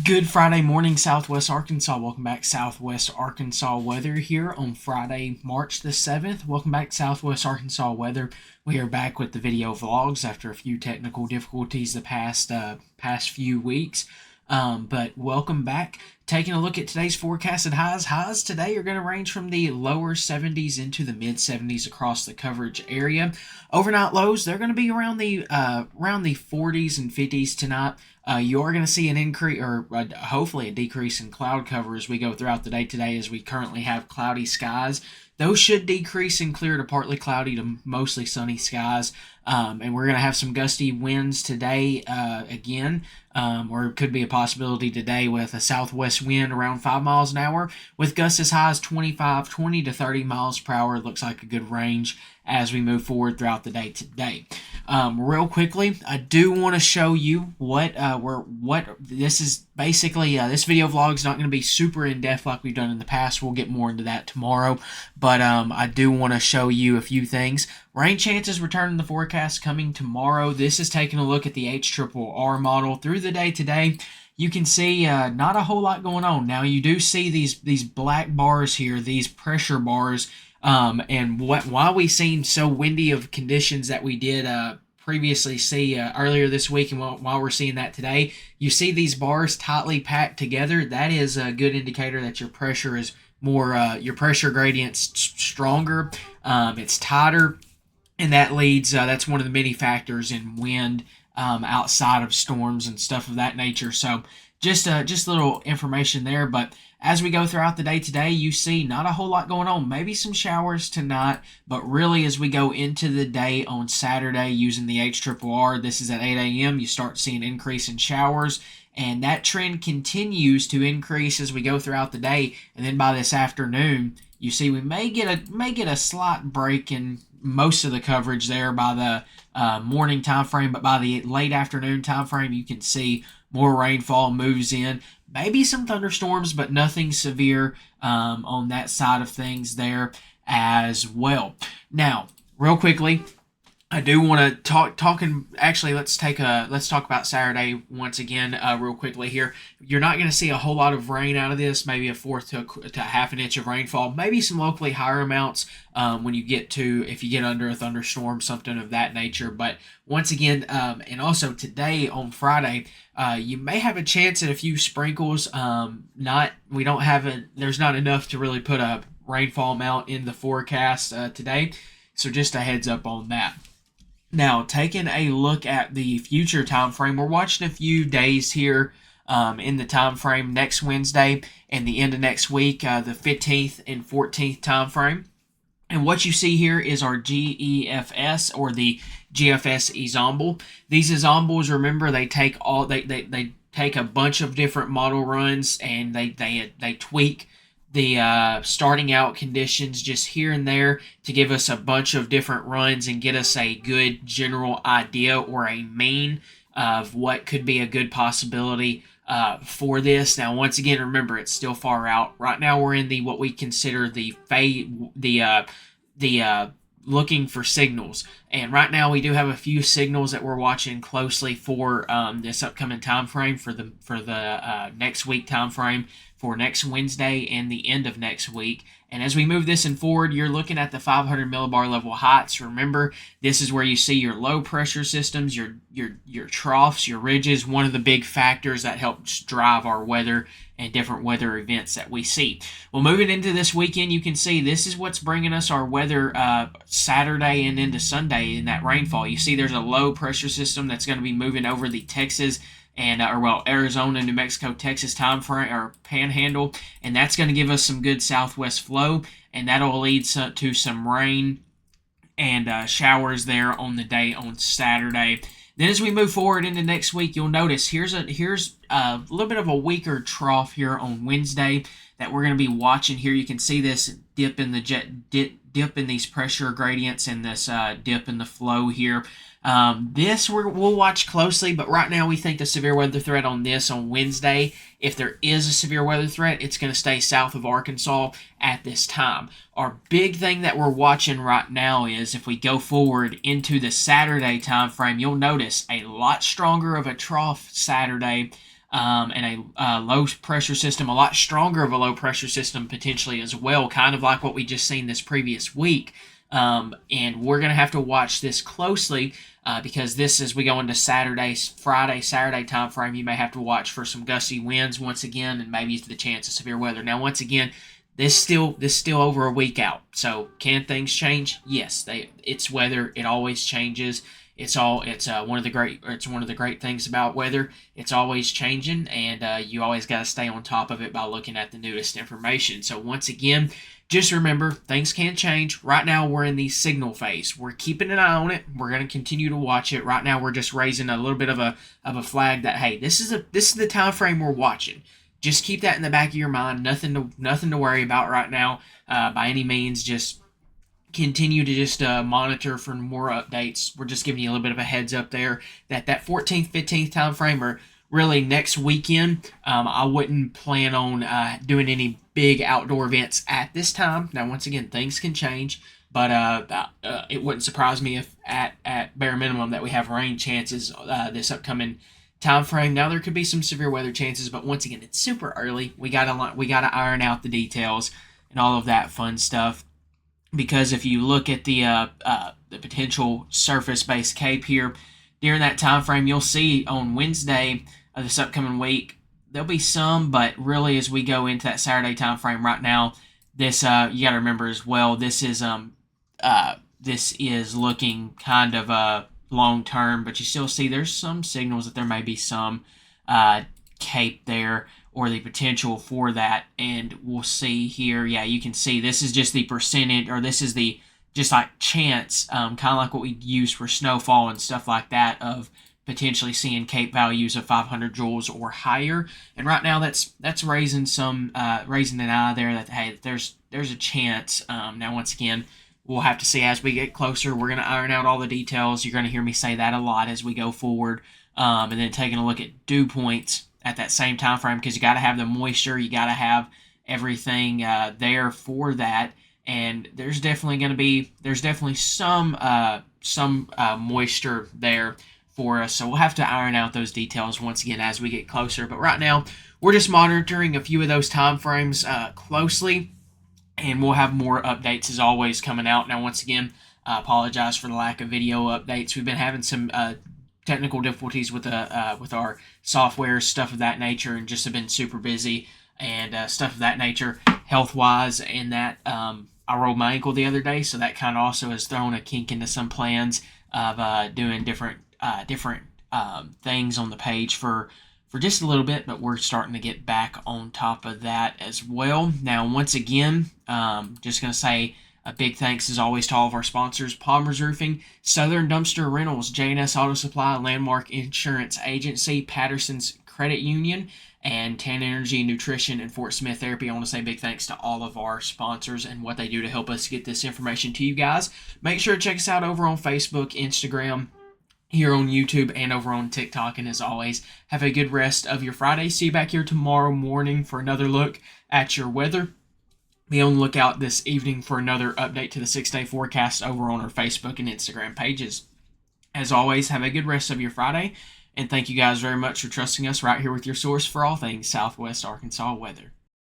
Good Friday morning, Southwest Arkansas. Welcome back, Southwest Arkansas weather here on Friday, March the 7th. Welcome back, Southwest Arkansas weather. We are back with the video vlogs after a few technical difficulties the past few weeks. But welcome back. Taking a look at today's forecasted highs. Highs today are going to range from the lower 70s into the mid 70s across the coverage area. Overnight lows, they're going to be around the 40s and 50s tonight. You are going to see an increase, or hopefully a decrease in cloud cover as we go throughout the day today, as we currently have cloudy skies. Those should decrease and clear to partly cloudy to mostly sunny skies. And we're going to have some gusty winds today again, or it could be a possibility today with a southwest wind around 5 miles an hour with gusts as high as 20 to 30 miles per hour. Looks like a good range as we move forward throughout the day today. Real quickly, I do want to show you what this is basically. This video vlog is not going to be super in-depth like we've done in the past. We'll get more into that tomorrow, but I do want to show you a few things. Rain chances return in the forecast coming tomorrow. This is taking a look at the HRRR model through the day today. You can see not a whole lot going on. Now you do see these black bars here, these pressure bars. And while we seen so windy of conditions that we did previously see earlier this week, and while we're seeing that today, you see these bars tightly packed together. That is a good indicator that your pressure is more, your pressure gradient's stronger, it's tighter, and that leads, that's one of the many factors in wind outside of storms and stuff of that nature. So just a little information there, but as we go throughout the day today, you see not a whole lot going on. Maybe some showers tonight, but really as we go into the day on Saturday using the HRRR, this is at 8 a.m., you start seeing an increase in showers, and that trend continues to increase as we go throughout the day. And then by this afternoon, you see we may get a slight break in most of the coverage there by the morning time frame, but by the late afternoon time frame, you can see more rainfall moves in. Maybe some thunderstorms, but nothing severe on that side of things there as well. Now, real quickly, I do want to let's talk about Saturday once again real quickly here. You're not going to see a whole lot of rain out of this, maybe a fourth to half an inch of rainfall, maybe some locally higher amounts if you get under a thunderstorm, something of that nature. But once again, and also today on Friday, you may have a chance at a few sprinkles. There's not enough to really put a rainfall amount in the forecast today. So just a heads up on that. Now, taking a look at the future time frame, we're watching a few days here in the time frame next Wednesday and the end of next week, the 15th and 14th time frame. And what you see here is our GEFS, or the GFS ensemble. These ensembles, remember, they take take a bunch of different model runs and they tweak the starting out conditions just here and there to give us a bunch of different runs and get us a good general idea or a mean of what could be a good possibility for this. Now, once again, remember, it's still far out. Right now, we're in what we consider the looking for signals, and right now we do have a few signals that we're watching closely for this upcoming time frame for the next week time frame for next Wednesday and the end of next week. And as we move this forward, you're looking at the 500 millibar level heights. Remember, this is where you see your low pressure systems, your troughs, your ridges, one of the big factors that helps drive our weather and different weather events that we see. Well, moving into this weekend, you can see this is what's bringing us our weather Saturday and into Sunday in that rainfall. You see there's a low pressure system that's going to be moving over the Texas and Arizona, New Mexico, Texas time frame or panhandle, and that's going to give us some good southwest flow, and that'll lead to some rain and showers there on the day on Saturday. Then as we move forward into next week, you'll notice here's a little bit of a weaker trough here on Wednesday that we're going to be watching here. You can see this dip in dip in these pressure gradients and this dip in the flow here. This we'll watch closely, but right now we think the severe weather threat on this on Wednesday, if there is a severe weather threat, it's going to stay south of Arkansas at this time. Our big thing that we're watching right now is if we go forward into the Saturday time frame, you'll notice a lot stronger of a trough Saturday and a low pressure system, a lot stronger of a low pressure system potentially as well, kind of like what we just seen this previous week. And we're going to have to watch this closely because this, as we go into Friday, Saturday time frame, you may have to watch for some gusty winds once again, and maybe the chance of severe weather. Now, once again, this still over a week out. So can things change? Yes, it's weather. It always changes. It's one of the great things about weather. It's always changing, and you always got to stay on top of it by looking at the newest information. So once again, just remember, things can change. Right now, we're in the signal phase. We're keeping an eye on it. We're going to continue to watch it. Right now, we're just raising a little bit of a flag that, hey, this is the time frame we're watching. Just keep that in the back of your mind. Nothing to worry about right now by any means. Just continue to just monitor for more updates. We're just giving you a little bit of a heads up there that 14th, 15th time frame, or really next weekend, I wouldn't plan on doing any big outdoor events at this time. Now, once again, things can change, but it wouldn't surprise me if at bare minimum that we have rain chances this upcoming time frame. Now, there could be some severe weather chances, but once again, it's super early. We gotta iron out the details and all of that fun stuff. Because if you look at the potential surface-based CAPE here during that time frame, you'll see on Wednesday of this upcoming week there'll be some, but really as we go into that Saturday time frame right now, this you got to remember as well. This is looking kind of long term, but you still see there's some signals that there may be some CAPE there, or the potential for that. And we'll see here, yeah, you can see this is just the percentage, or this is the just like chance, kind of like what we use for snowfall and stuff like that, of potentially seeing CAPE values of 500 joules or higher. And right now that's raising an eye there that, hey, there's a chance. Now, once again, we'll have to see as we get closer. We're going to iron out all the details. You're going to hear me say that a lot as we go forward. And then taking a look at dew points at that same time frame, because you got to have the moisture, you got to have everything there for that. And there's definitely some moisture there for us. So we'll have to iron out those details once again as we get closer. But right now, we're just monitoring a few of those time frames closely, and we'll have more updates as always coming out. Now, once again, I apologize for the lack of video updates. We've been having some technical difficulties with our software, stuff of that nature, and just have been super busy and stuff of that nature, health-wise, and that I rolled my ankle the other day, so that kind of also has thrown a kink into some plans of doing different things on the page for just a little bit, but we're starting to get back on top of that as well. Now, once again, just going to say a big thanks as always to all of our sponsors: Palmer's Roofing, Southern Dumpster Rentals, J&S Auto Supply, Landmark Insurance Agency, Patterson's Credit Union, and Tan Energy Nutrition and Fort Smith Therapy. I want to say big thanks to all of our sponsors and what they do to help us get this information to you guys. Make sure to check us out over on Facebook, Instagram, here on YouTube, and over on TikTok. And as always, have a good rest of your Friday. See you back here tomorrow morning for another look at your weather. Be on the lookout this evening for another update to the 6-day forecast over on our Facebook and Instagram pages. As always, have a good rest of your Friday, and thank you guys very much for trusting us right here with your source for all things Southwest Arkansas weather.